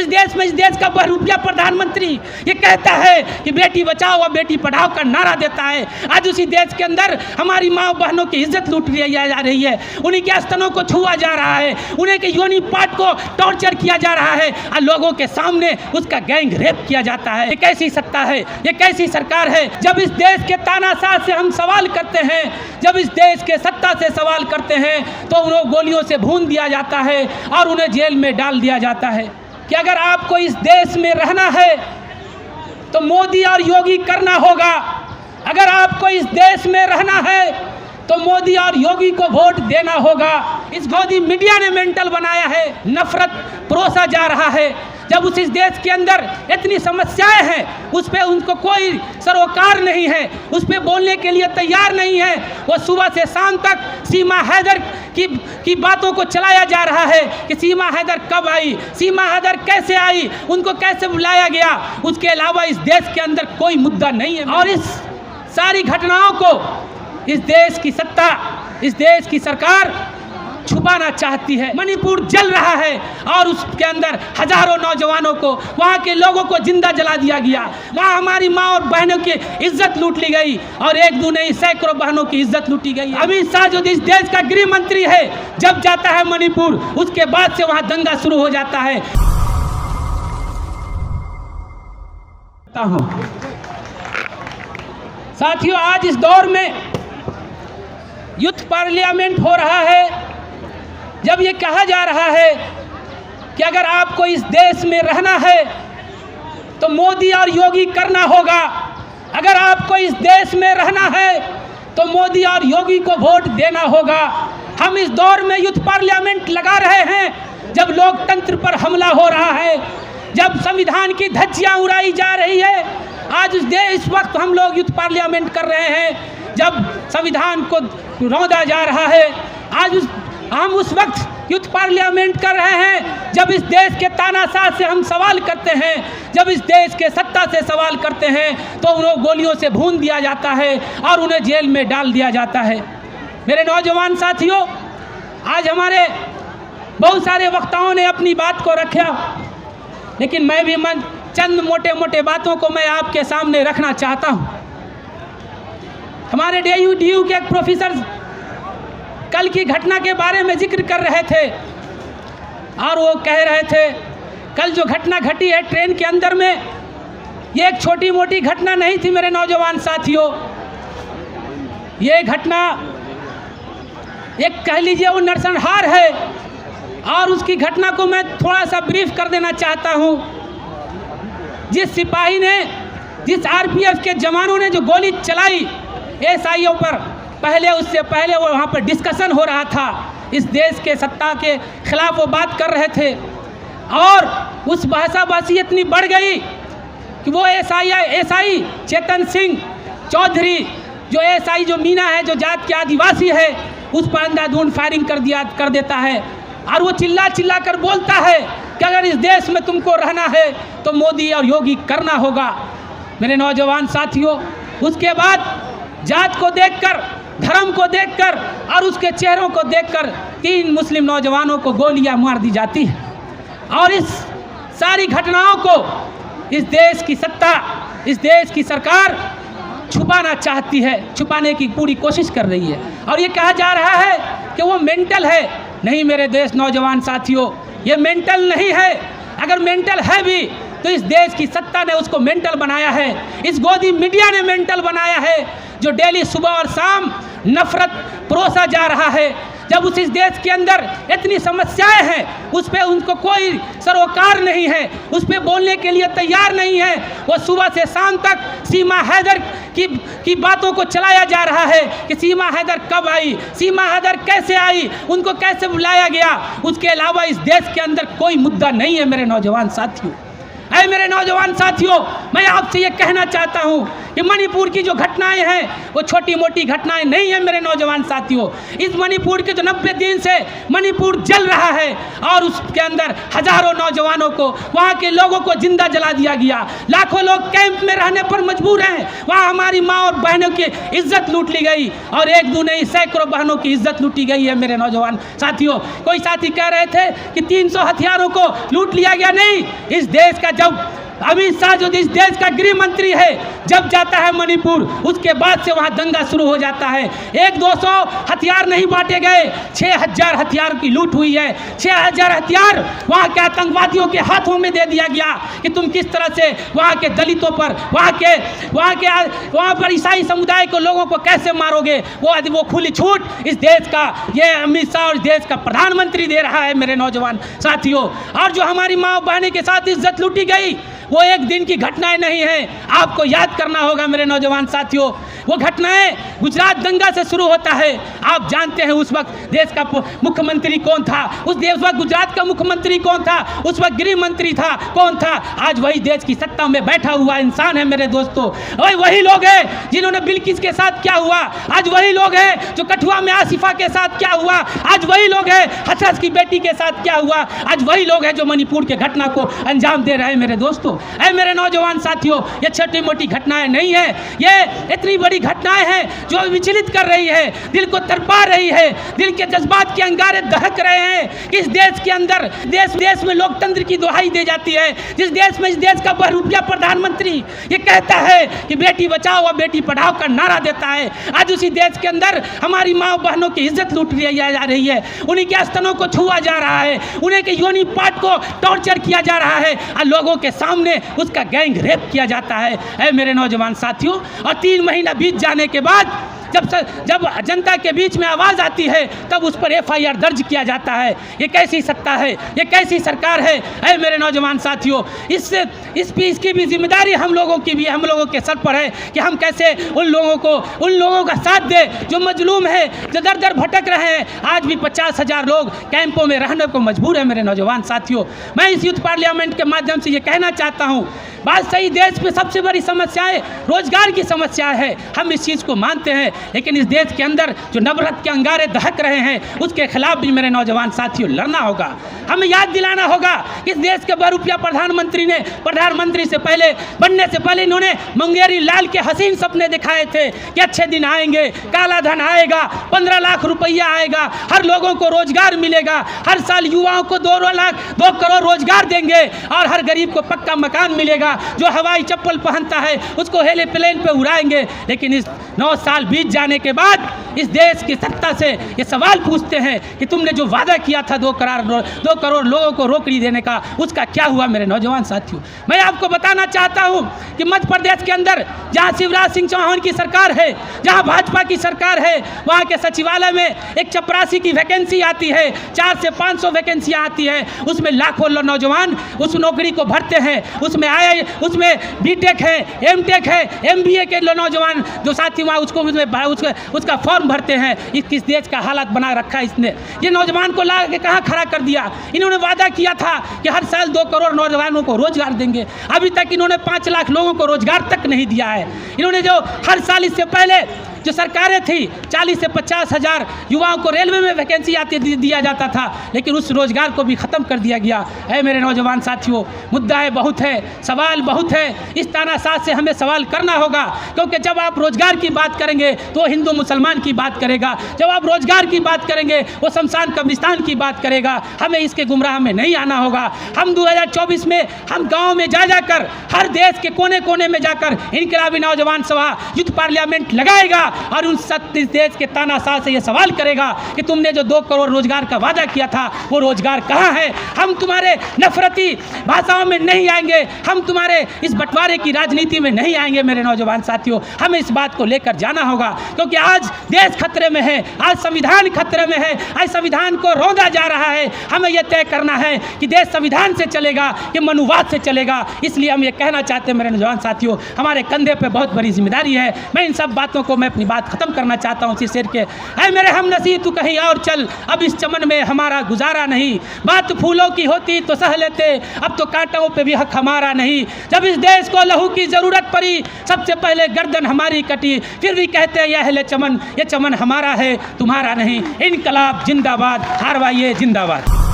इस देश का बहुरूपिया प्रधानमंत्री ये कहता है कि बेटी बचाओ और बेटी पढ़ाओ का नारा देता है। आज उसी देश के अंदर हमारी माँ बहनों की इज्जत लूट ली जा रही है, उन्हीं के स्तनों को छुआ जा रहा है, उन्हीं के योनि पार्ट को टॉर्चर किया जा रहा है और लोगों के सामने उसका गैंग रेप किया जाता है। ये कैसी सत्ता है, ये कैसी सरकार है? जब इस देश के तानाशाह से हम सवाल करते हैं, जब इस देश के सत्ता से सवाल करते हैं तो उन्हें गोलियों से भून दिया जाता है और उन्हें जेल में डाल दिया जाता है। कि अगर आपको इस देश में रहना है तो मोदी और योगी करना होगा। अगर आपको इस देश में रहना है तो मोदी और योगी को वोट देना होगा। इस मोदी मीडिया ने मेंटल बनाया है, नफरत परोसा जा रहा है। जब उस इस देश के अंदर इतनी समस्याएं हैं, उस पर उनको कोई सरोकार नहीं है, उस पर बोलने के लिए तैयार नहीं है। वो सुबह से शाम तक सीमा हैदर की बातों को चलाया जा रहा है कि सीमा हैदर कब आई, सीमा हैदर कैसे आई, उनको कैसे बुलाया गया। उसके अलावा इस देश के अंदर कोई मुद्दा नहीं है। और इस सारी घटनाओं को इस देश की सत्ता, इस देश की सरकार छुपाना चाहती है। मणिपुर जल रहा है और उसके अंदर हजारों नौजवानों को, वहाँ के लोगों को जिंदा जला दिया गया। वहाँ हमारी माँ और बहनों की इज्जत लूट ली गई और एक दो नहीं सैकड़ों बहनों की इज्जत लूटी गई। अमित शाह जो इस देश का गृह मंत्री है, जब जाता है मणिपुर, उसके बाद से वहाँ दंगा शुरू हो जाता है। साथियों, आज इस दौर में यूथ पार्लियामेंट हो रहा है, जब ये कहा जा रहा है कि अगर आपको इस देश में रहना है तो मोदी और योगी करना होगा। अगर आपको इस देश में रहना है तो मोदी और योगी को वोट देना होगा। हम इस दौर में यूथ पार्लियामेंट लगा रहे हैं जब लोकतंत्र पर हमला हो रहा है, जब संविधान की धज्जियां उड़ाई जा रही है। आज इस वक्त हम लोग यूथ पार्लियामेंट कर रहे हैं जब संविधान को रौंदा जा रहा है। आज हम उस वक्त यूथ पार्लियामेंट कर रहे हैं जब इस देश के तानाशाह से हम सवाल करते हैं, जब इस देश के सत्ता से सवाल करते हैं तो उन्हें गोलियों से भून दिया जाता है और उन्हें जेल में डाल दिया जाता है। मेरे नौजवान साथियों, आज हमारे बहुत सारे वक्ताओं ने अपनी बात को रखा, लेकिन मैं भी चंद मोटे मोटे बातों को मैं आपके सामने रखना चाहता हूँ। हमारे DU के एक प्रोफेसर कल की घटना के बारे में जिक्र कर रहे थे और वो कह रहे थे कल जो घटना घटी है ट्रेन के अंदर में, ये एक छोटी मोटी घटना नहीं थी मेरे नौजवान साथियों। ये घटना एक कह लीजिए वो नरसंहार है और उसकी घटना को मैं थोड़ा सा ब्रीफ कर देना चाहता हूँ। जिस सिपाही ने, जिस RPF के जवानों ने जो गोली चलाई SIO पर, उससे पहले वो वहाँ पर डिस्कशन हो रहा था, इस देश के सत्ता के खिलाफ वो बात कर रहे थे और उस बहसाबाजी इतनी बढ़ गई कि वो SI चेतन सिंह चौधरी, जो SI जो मीना है, जो जात के आदिवासी है, उस पर अंधाधुंध फायरिंग कर देता है और वो चिल्ला कर बोलता है कि अगर इस देश में तुमको रहना है तो मोदी और योगी करना होगा। मेरे नौजवान साथियों, उसके बाद जात को देखकर, धर्म को देखकर और उसके चेहरों को देखकर 3 मुस्लिम नौजवानों को गोलियां मार दी जाती हैं। और इस सारी घटनाओं को इस देश की सत्ता, इस देश की सरकार छुपाना चाहती है, छुपाने की पूरी कोशिश कर रही है और ये कहा जा रहा है कि वो मेंटल है। नहीं मेरे देश नौजवान साथियों, ये मेंटल नहीं है। अगर मेंटल है भी तो इस देश की सत्ता ने उसको मेंटल बनाया है, इस गोदी मीडिया ने मेंटल बनाया है, जो डेली सुबह और शाम नफरत परोसा जा रहा है। जब उस इस देश के अंदर इतनी समस्याएं हैं, उस पर उनको कोई सरोकार नहीं है, उस पर बोलने के लिए तैयार नहीं है। वो सुबह से शाम तक सीमा हैदर की बातों को चलाया जा रहा है कि सीमा हैदर कब आई, सीमा हैदर कैसे आई, उनको कैसे बुलाया गया। उसके अलावा इस देश के अंदर कोई मुद्दा नहीं है। मेरे नौजवान साथियों, मेरे नौजवान साथियों, मैं आपसे ये कहना चाहता हूँ कि मणिपुर की जो घटनाएं हैं वो छोटी मोटी घटनाएं नहीं है मेरे नौजवान साथियों। इस मणिपुर के जो 90 दिन से मणिपुर जल रहा है और उसके अंदर हजारों नौजवानों को, वहाँ के लोगों को जिंदा जला दिया गया। लाखों लोग कैंप में रहने पर मजबूर हैं। वहाँ हमारी माँ और बहनों की इज्जत लूट ली गई और एक दो नहीं सैकड़ों बहनों की इज्जत लूटी गई है मेरे नौजवान साथियों। कोई साथी कह रहे थे कि 300 हथियारों को लूट लिया गया, नहीं। इस देश का जब अमित शाह जो इस देश का गृह मंत्री है जब जाता है मणिपुर, उसके बाद से वहाँ दंगा शुरू हो जाता है। 100-200 हथियार नहीं बांटे गए, 6000 हथियार की लूट हुई है। 6000 हथियार वहाँ के आतंकवादियों के हाथों में दे दिया गया कि तुम किस तरह से वहाँ के दलितों पर, वहाँ पर ईसाई समुदाय को, लोगों को कैसे मारोगे। वो खुली छूट इस देश का ये अमित शाह और इस देश का प्रधानमंत्री दे रहा है मेरे नौजवान साथियों। और जो हमारी माँ बहनों के साथ इज्जत लूटी गई वो एक दिन की घटनाएं नहीं है। आपको याद करना होगा मेरे नौजवान साथियों, वो घटनाएं गुजरात दंगा से शुरू होता है। आप जानते हैं उस वक्त देश का मुख्यमंत्री कौन था, उस वक्त गुजरात का मुख्यमंत्री कौन था, उस वक्त गृह मंत्री था कौन था। आज वही देश की सत्ता में बैठा हुआ इंसान है मेरे दोस्तों। वही लोग हैं जिन्होंने बिल्किस के साथ क्या हुआ, आज वही लोग हैं जो कठुआ में आसिफा के साथ क्या हुआ, आज वही लोग हैं हथरस की बेटी के साथ क्या हुआ, आज वही लोग हैं जो मणिपुर के घटना को अंजाम दे रहे हैं मेरे दोस्तों। ऐ मेरे नौजवान साथियों, ये छोटी मोटी घटनाएं नहीं है, ये इतनी बड़ी घटनाएं हैं जो विचलित कर रही है, दिल को तड़पा रही है, दिल के जज्बात के अंगारे दहक रहे हैं कि इस देश के अंदर, देश में लोकतंत्र की दुहाई दी जाती है, जिस देश में इस देश का बहुरूपिया प्रधानमंत्री ये कहता है कि बेटी बचाओ और बेटी पढ़ाओ का नारा देता है, आज उसी देश के अंदर हमारी माँ बहनों की इज्जत लूट ली जा रही है, उन्हीं के स्तनों को छुआ जा रहा है, उन्हें के योनि पार्ट को टॉर्चर किया जा रहा है और लोगों के सामने उसका गैंग रेप किया जाता है। ऐ मेरे नौजवान साथियों, और 3 महीना बीत जाने के बाद जब जनता के बीच में आवाज़ आती है तब उस पर FIR दर्ज किया जाता है। ये कैसी सत्ता है, ये कैसी सरकार है। ऐ मेरे नौजवान साथियों, इसकी भी जिम्मेदारी हम लोगों के सर पर है कि हम कैसे उन लोगों का साथ दें जो मजलूम है, जो दर दर भटक रहे हैं। आज भी 50,000 लोग कैंपों में रहने को मजबूर है मेरे नौजवान साथियों। मैं इस यूथ पार्लियामेंट के माध्यम से ये कहना चाहता हूँ, बात सही, देश में सबसे बड़ी समस्याएं रोजगार की समस्या है, हम इस चीज़ को मानते हैं, लेकिन इस देश के अंदर जो नफरत के अंगारे दहक रहे हैं उसके खिलाफ भी मेरे नौजवान साथियों लड़ना होगा। हमें याद दिलाना होगा कि इस देश के बहुरूपिया प्रधानमंत्री ने प्रधानमंत्री से पहले बनने से पहले इन्होंने मुंगेरी लाल के हसीन सपने दिखाए थे कि अच्छे दिन आएंगे, काला धन आएगा, 15 लाख रुपया आएगा, हर लोगों को रोजगार मिलेगा, हर साल युवाओं को 2 करोड़ रोजगार देंगे और हर गरीब को पक्का मकान मिलेगा, जो हवाई चप्पल पहनता है उसको हेलीप्लेन पे उड़ाएंगे। लेकिन इस 9 साल बीत जाने के बाद इस देश की सत्ता से ये सवाल पूछते हैं कि तुमने जो वादा किया था 2 करोड़ लोगों को नौकरी देने का, उसका क्या हुआ मेरे नौजवान साथियों। मैं आपको बताना चाहता हूं कि मध्य प्रदेश के अंदर जहां शिवराज सिंह चौहान की सरकार है, जहां भाजपा की सरकार है, वहां के सचिवालय में एक चपरासी की वैकेंसी आती है, 400 से 500 वैकेंसियाँ आती है, उसमें लाखों नौजवान उस नौकरी को भरते हैं। उसमें BTech है, MTech है, MBA के नौजवान जो साथी वहाँ उसका फॉर्म भरते हैं। किस देश का हालत बना रखा है इसने। ये नौजवान को ला के कहाँ खड़ा कर दिया। इन्होंने वादा किया था कि हर साल 2 करोड़ नौजवानों को रोजगार देंगे, अभी तक इन्होंने 5 लाख लोगों को रोजगार तक नहीं दिया है। इन्होंने जो हर साल इससे पहले जो सरकारें थी 40 से 50 हज़ार युवाओं को रेलवे में वैकेंसी दिया जाता था, लेकिन उस रोजगार को भी ख़त्म कर दिया गया है मेरे नौजवान साथियों। मुद्दाएं बहुत है, सवाल बहुत है, इस तानाशाह से हमें सवाल करना होगा, क्योंकि जब आप रोजगार की बात करेंगे तो हिंदू मुसलमान की बात करेगा, जब आप रोजगार की बात करेंगे वो शमशान कब्रिस्तान की बात करेगा। हमें इसके गुमराह में नहीं आना होगा। हम 2024 में हम गाँव में जाकर, हर देश के कोने कोने में जाकर इनकलाबी नौजवान सभा यूथ पार्लियामेंट लगाएगा और उन इस देश के तानाशाह से ये सवाल करेगा कि तुमने जो 2 करोड़ रोजगार का वादा किया था वो रोजगार कहाँ है। हम तुम्हारे नफरती भाषाओं में नहीं आएंगे, हम तुम्हारे इस बंटवारे की राजनीति में नहीं आएंगे मेरे नौजवान साथियों। हमें इस बात को लेकर जाना होगा, क्योंकि आज देश खतरे में है, आज संविधान खतरे में है, आज संविधान को रौंदा जा रहा है। हमें यह तय करना है कि देश संविधान से चलेगा कि मनुवाद से चलेगा। इसलिए हम ये कहना चाहते हैं मेरे नौजवान साथियों, हमारे कंधे पर बहुत बड़ी जिम्मेदारी है। मैं इन सब बातों को मैं अपनी बात ख़त्म करना चाहता हूँ इसी शेर के। ऐ मेरे हमनसी तू कहीं और चल, अब इस चमन में हमारा गुजारा नहीं। बात फूलों की होती तो सह लेते, अब तो कांटों पे भी हक हमारा नहीं। जब इस देश को लहू की ज़रूरत पड़ी, सबसे पहले गर्दन हमारी कटी। फिर भी कहते हैं ये अहले चमन, ये चमन हमारा है तुम्हारा नहीं। इनकलाब जिंदाबाद, हारवाइये जिंदाबाद।